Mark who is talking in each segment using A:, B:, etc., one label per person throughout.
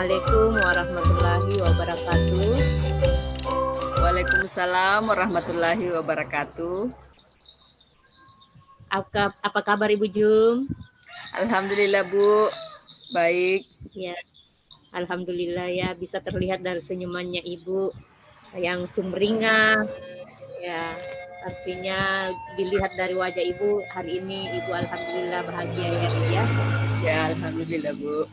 A: Assalamualaikum warahmatullahi wabarakatuh.
B: Waalaikumsalam warahmatullahi wabarakatuh.
A: Apa kabar Ibu Jum?
B: Alhamdulillah Bu, baik.
A: Ya, alhamdulillah ya, bisa terlihat dari senyumannya Ibu yang sumringah. Ya, artinya dilihat dari wajah Ibu hari ini Ibu alhamdulillah bahagia ya Ibu ya.
B: Ya, alhamdulillah Bu.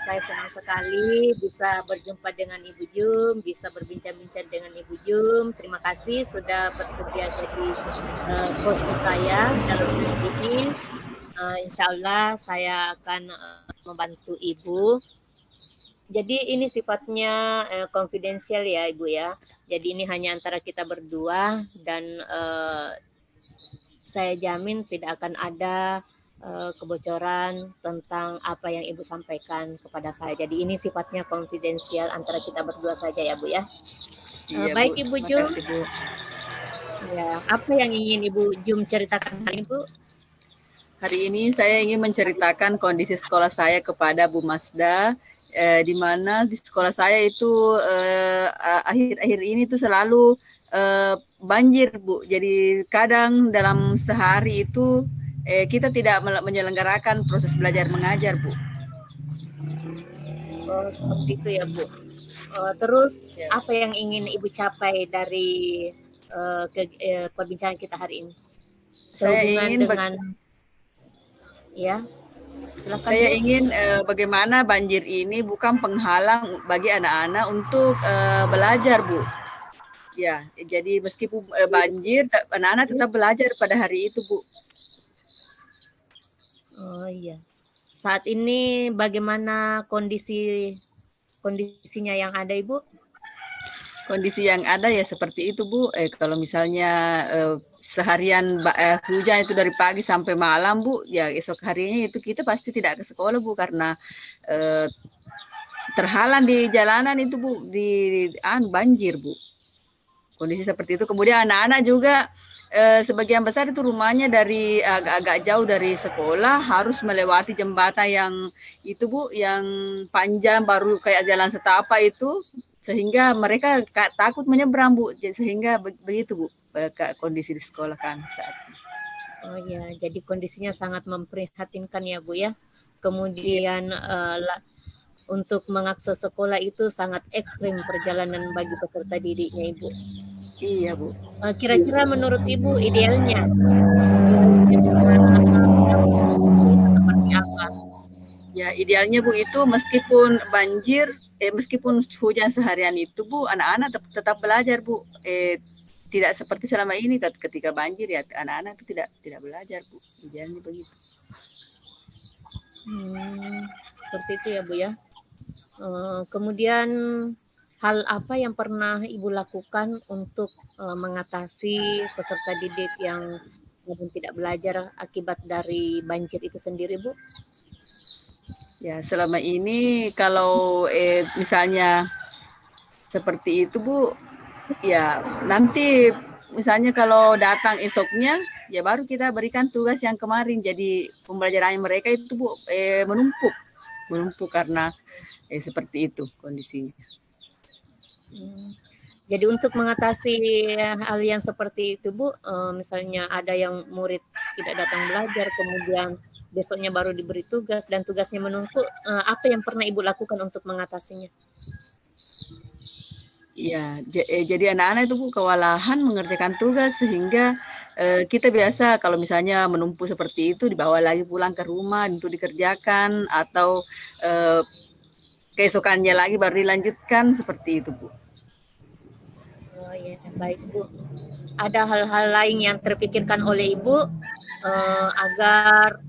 A: Saya senang sekali bisa berjumpa dengan Ibu Jum, bisa berbincang-bincang dengan Ibu Jum. Terima kasih sudah bersedia jadi coach saya dalam ini. Insya Allah saya akan membantu Ibu. Jadi ini sifatnya konfidensial ya Ibu ya. Jadi ini hanya antara kita berdua dan saya jamin tidak akan ada kebocoran tentang apa yang Ibu sampaikan kepada saya. Jadi ini sifatnya konfidensial antara kita berdua saja ya Bu ya.
B: Iya,
A: Baik
B: Bu.
A: Ibu Jum.
B: Makasih, Bu.
A: Ya, apa yang ingin Ibu Jum ceritakan hari ini Bu?
B: Hari ini saya ingin menceritakan kondisi sekolah saya kepada Bu Masda, di mana di sekolah saya itu akhir-akhir ini tuh selalu banjir Bu. Jadi kadang dalam sehari itu kita tidak menyelenggarakan proses belajar mengajar Bu.
A: Oh, seperti itu ya Bu. Terus
B: Ya.
A: apa yang ingin Ibu capai dari perbincangan kita hari ini?
B: Saya
A: Sehubungan
B: ingin
A: dengan ya, silakan
B: Saya
A: Bu.
B: ingin bagaimana banjir ini bukan penghalang bagi anak-anak untuk belajar, Bu. Ya, jadi meskipun banjir, anak-anak tetap belajar pada hari itu, Bu.
A: Oh iya. Saat ini bagaimana kondisinya yang ada, Ibu?
B: Kondisi yang ada ya seperti itu, Bu. Kalau misalnya seharian hujan itu dari pagi sampai malam, Bu, ya esok harinya itu kita pasti tidak ke sekolah, Bu, karena terhalang di jalanan itu, Bu, di banjir, Bu. Kondisi seperti itu. Kemudian anak-anak juga sebagian besar itu rumahnya dari agak-agak jauh dari sekolah, harus melewati jembatan yang itu Bu, yang panjang baru kayak jalan setapak itu, sehingga mereka takut menyeberang Bu, sehingga begitu Bu kondisi di sekolah kami saat ini.
A: Oh ya, jadi kondisinya sangat memprihatinkan ya Bu ya. Kemudian untuk mengakses sekolah itu sangat ekstrim perjalanan bagi peserta didiknya Ibu.
B: Iya Bu.
A: Kira-kira menurut Ibu idealnya seperti apa?
B: Ya idealnya Bu itu meskipun banjir, meskipun hujan seharian itu Bu, anak-anak tetap belajar Bu. Tidak seperti selama ini ketika banjir ya anak-anak itu tidak belajar Bu. Idealnya begitu.
A: Seperti itu ya Bu ya. Kemudian hal apa yang pernah Ibu lakukan untuk mengatasi peserta didik yang tidak belajar akibat dari banjir itu sendiri, Bu?
B: Ya, selama ini kalau misalnya seperti itu, Bu, ya nanti misalnya kalau datang esoknya, ya baru kita berikan tugas yang kemarin. Jadi pembelajaran mereka itu, Bu, menumpuk karena seperti itu kondisinya.
A: Jadi untuk mengatasi hal yang seperti itu, Bu, misalnya ada yang murid tidak datang belajar, kemudian besoknya baru diberi tugas dan tugasnya menumpuk, apa yang pernah Ibu lakukan untuk mengatasinya?
B: Iya, jadi anak-anak itu Bu kewalahan mengerjakan tugas sehingga kita biasa kalau misalnya menumpuk seperti itu dibawa lagi pulang ke rumah untuk dikerjakan atau keesokannya lagi baru dilanjutkan seperti itu Bu.
A: Oh ya, baik Bu. Ada hal-hal lain yang terpikirkan oleh Ibu agar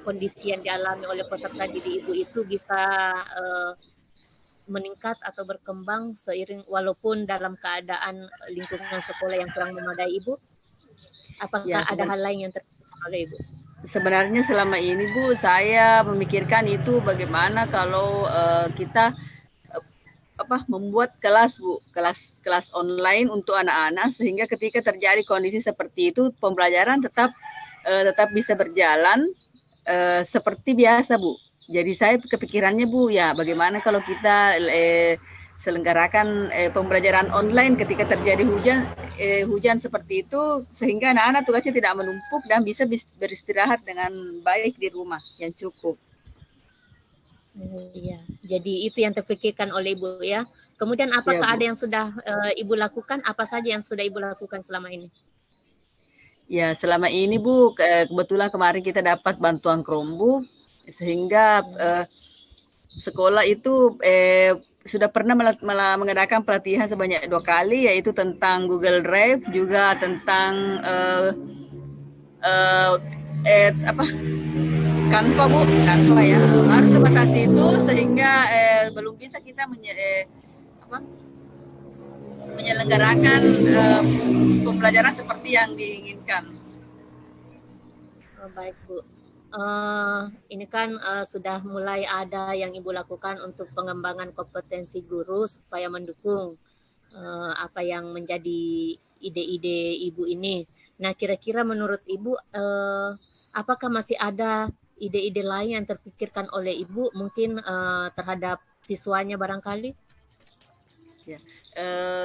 A: kondisi yang dialami oleh peserta didik Ibu itu bisa meningkat atau berkembang seiring walaupun dalam keadaan lingkungan sekolah yang kurang memadai Ibu? Apakah
B: Ya,
A: ada hal lain yang terpikirkan oleh Ibu?
B: Sebenarnya selama ini Bu, saya memikirkan itu bagaimana kalau kita membuat kelas Bu, kelas online untuk anak-anak sehingga ketika terjadi kondisi seperti itu pembelajaran tetap bisa berjalan seperti biasa Bu. Jadi saya kepikirannya Bu, ya bagaimana kalau kita selenggarakan pembelajaran online ketika terjadi hujan seperti itu, sehingga anak-anak tugasnya tidak menumpuk dan bisa beristirahat dengan baik di rumah yang cukup.
A: Iya, jadi itu yang terpikirkan oleh Ibu ya. Kemudian apakah
B: Ya,
A: ada yang sudah Ibu lakukan? Apa saja yang sudah Ibu lakukan selama ini?
B: Ya, selama ini Bu, kebetulan kemarin kita dapat bantuan Chromebook, sehingga sekolah itu sudah pernah mengadakan pelatihan sebanyak 2 kali, yaitu tentang Google Drive, juga tentang Canva Bu, Canva ya. Harus sebatas itu, sehingga belum bisa kita menyelenggarakan pembelajaran seperti yang diinginkan.
A: Baik Bu, ini kan sudah mulai ada yang Ibu lakukan untuk pengembangan kompetensi guru supaya mendukung apa yang menjadi ide-ide Ibu ini. Nah, kira-kira menurut Ibu apakah masih ada ide-ide lain yang terpikirkan oleh Ibu mungkin terhadap siswanya barangkali?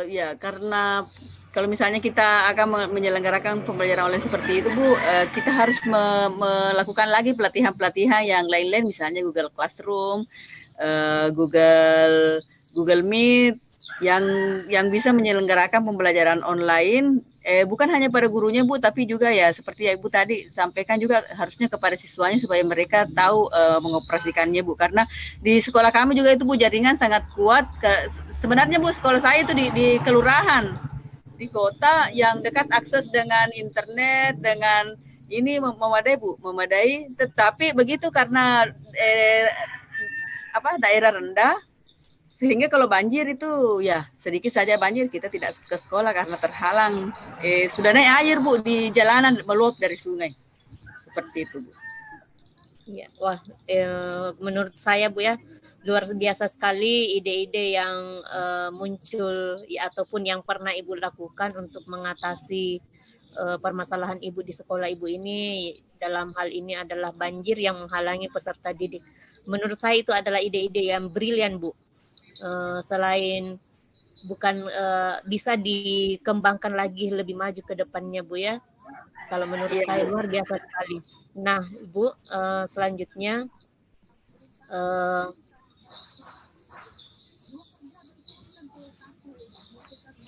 B: Ya, karena kalau misalnya kita akan menyelenggarakan pembelajaran online seperti itu Bu, kita harus melakukan lagi pelatihan-pelatihan yang lain-lain, misalnya Google Classroom, Google Meet, yang bisa menyelenggarakan pembelajaran online, bukan hanya pada gurunya Bu, tapi juga ya seperti yang Ibu tadi sampaikan juga harusnya kepada siswanya supaya mereka tahu mengoperasikannya Bu. Karena di sekolah kami juga itu Bu, jaringan sangat kuat. Sebenarnya Bu, sekolah saya itu di kelurahan, di kota yang dekat akses dengan internet, dengan ini memadai Bu, memadai. Tetapi begitu karena daerah rendah, sehingga kalau banjir itu ya sedikit saja banjir kita tidak ke sekolah karena terhalang. Sudah naik air Bu di jalanan meluap dari sungai. Seperti itu Bu.
A: Ya, wah, menurut saya Bu ya, luar biasa sekali ide-ide yang muncul ya, ataupun yang pernah Ibu lakukan untuk mengatasi permasalahan Ibu di sekolah Ibu ini. Dalam hal ini adalah banjir yang menghalangi peserta didik. Menurut saya itu adalah ide-ide yang brilian Bu. Selain bukan bisa dikembangkan lagi lebih maju ke depannya Bu ya. Kalau menurut saya luar biasa sekali. Nah, Ibu, selanjutnya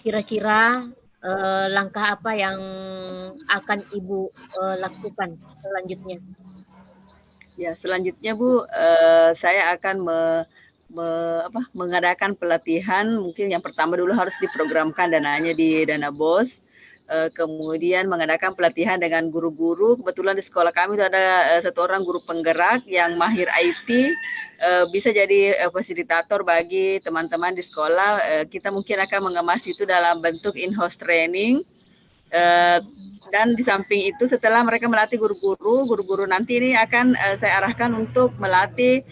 A: kira-kira langkah apa yang akan Ibu lakukan selanjutnya?
B: Ya, selanjutnya Bu, saya akan mengadakan pelatihan. Mungkin yang pertama dulu harus diprogramkan dananya di Dana BOS. Kemudian mengadakan pelatihan dengan guru-guru. Kebetulan di sekolah kami itu ada satu orang guru penggerak yang mahir IT, bisa jadi fasilitator bagi teman-teman di sekolah. Kita mungkin akan mengemas itu dalam bentuk in-house training. Dan di samping itu setelah mereka melatih guru-guru nanti ini akan saya arahkan untuk melatih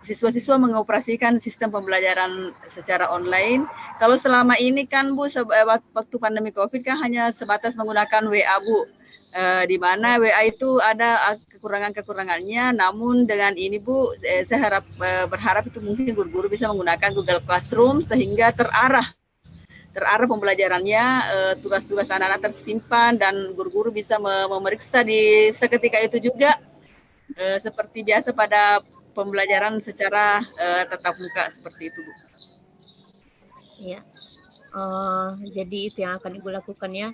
B: siswa-siswa mengoperasikan sistem pembelajaran secara online. Kalau selama ini kan Bu, waktu pandemi COVID kan hanya sebatas menggunakan WA Bu, di mana WA itu ada kekurangan-kekurangannya. Namun dengan ini Bu, saya berharap itu mungkin guru-guru bisa menggunakan Google Classroom sehingga terarah pembelajarannya, tugas-tugas anak-anak tersimpan dan guru-guru bisa memeriksa di seketika itu juga. Seperti biasa pada pembelajaran secara tatap muka seperti itu Bu.
A: Ya, jadi itu yang akan Ibu lakukan ya.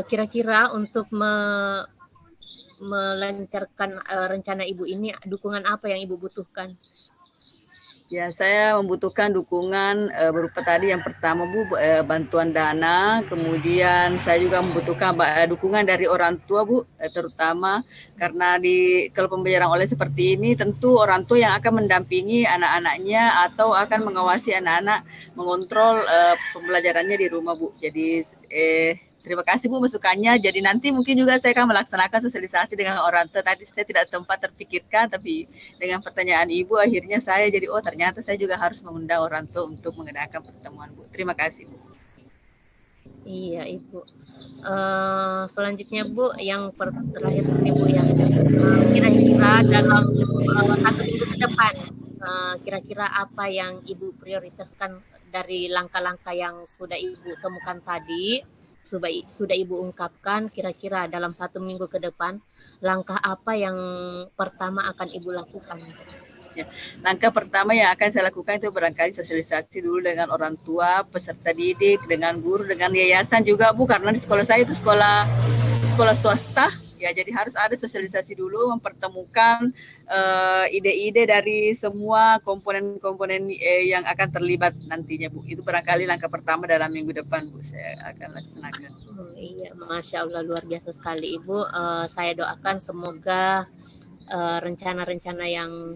A: Kira-kira untuk melancarkan rencana Ibu ini, dukungan apa yang Ibu butuhkan?
B: Ya, saya membutuhkan dukungan berupa tadi yang pertama Bu, bantuan dana, kemudian saya juga membutuhkan dukungan dari orang tua Bu, terutama karena kalau pembelajaran online seperti ini tentu orang tua yang akan mendampingi anak-anaknya atau akan mengawasi anak-anak, mengontrol pembelajarannya di rumah Bu. Jadi terima kasih Bu masukannya. Jadi nanti mungkin juga saya akan melaksanakan sosialisasi dengan orang tua. Tadi saya tidak sempat terpikirkan, tapi dengan pertanyaan Ibu akhirnya saya jadi ternyata saya juga harus mengundang orang tua untuk mengadakan pertemuan Bu. Terima kasih Bu.
A: Iya Ibu. Selanjutnya Bu, yang terakhir nih Bu ya, kira-kira dalam 1 minggu ke depan, kira-kira apa yang Ibu prioritaskan dari langkah-langkah yang sudah Ibu temukan tadi, sudah Ibu ungkapkan, kira-kira dalam 1 minggu ke depan, langkah apa yang pertama akan Ibu lakukan?
B: Ya. Langkah pertama yang akan saya lakukan itu barangkali sosialisasi dulu dengan orang tua, peserta didik, dengan guru, dengan yayasan juga Bu, karena di sekolah saya itu sekolah swasta. Ya, jadi harus ada sosialisasi dulu, mempertemukan ide-ide dari semua komponen-komponen yang akan terlibat nantinya Bu. Itu barangkali langkah pertama dalam minggu depan Bu, saya akan laksanakan.
A: Iya, Masya Allah luar biasa sekali Ibu. Saya doakan semoga rencana-rencana yang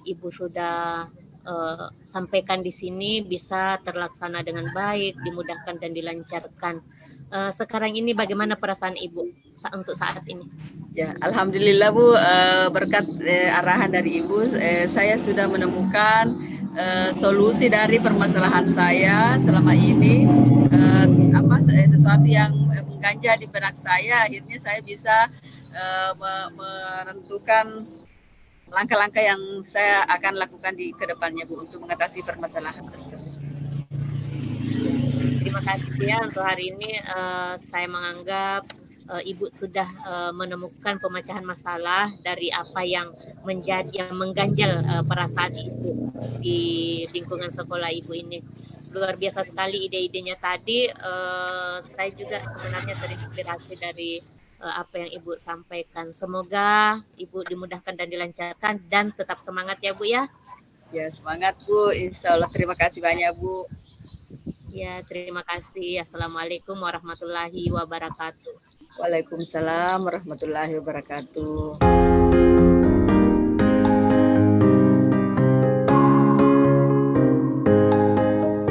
A: Ibu sudah sampaikan di sini bisa terlaksana dengan baik, dimudahkan dan dilancarkan. Sekarang ini bagaimana perasaan Ibu untuk saat ini?
B: Ya, alhamdulillah Bu, berkat arahan dari Ibu, saya sudah menemukan solusi dari permasalahan saya selama ini. Sesuatu yang mengganjal di benak saya, akhirnya saya bisa menentukan langkah-langkah yang saya akan lakukan di kedepannya Bu untuk mengatasi permasalahan tersebut.
A: Terima kasih ya untuk hari ini. Saya menganggap Ibu sudah menemukan pemecahan masalah dari apa yang mengganjal perasaan Ibu di lingkungan sekolah Ibu ini. Luar biasa sekali ide-idenya tadi. Saya juga sebenarnya terinspirasi dari apa yang Ibu sampaikan. Semoga Ibu dimudahkan dan dilancarkan dan tetap semangat ya Bu ya.
B: Ya, semangat Bu. Insya Allah. Terima kasih banyak Bu.
A: Ya, terima kasih. Assalamualaikum warahmatullahi wabarakatuh.
B: Waalaikumsalam warahmatullahi wabarakatuh.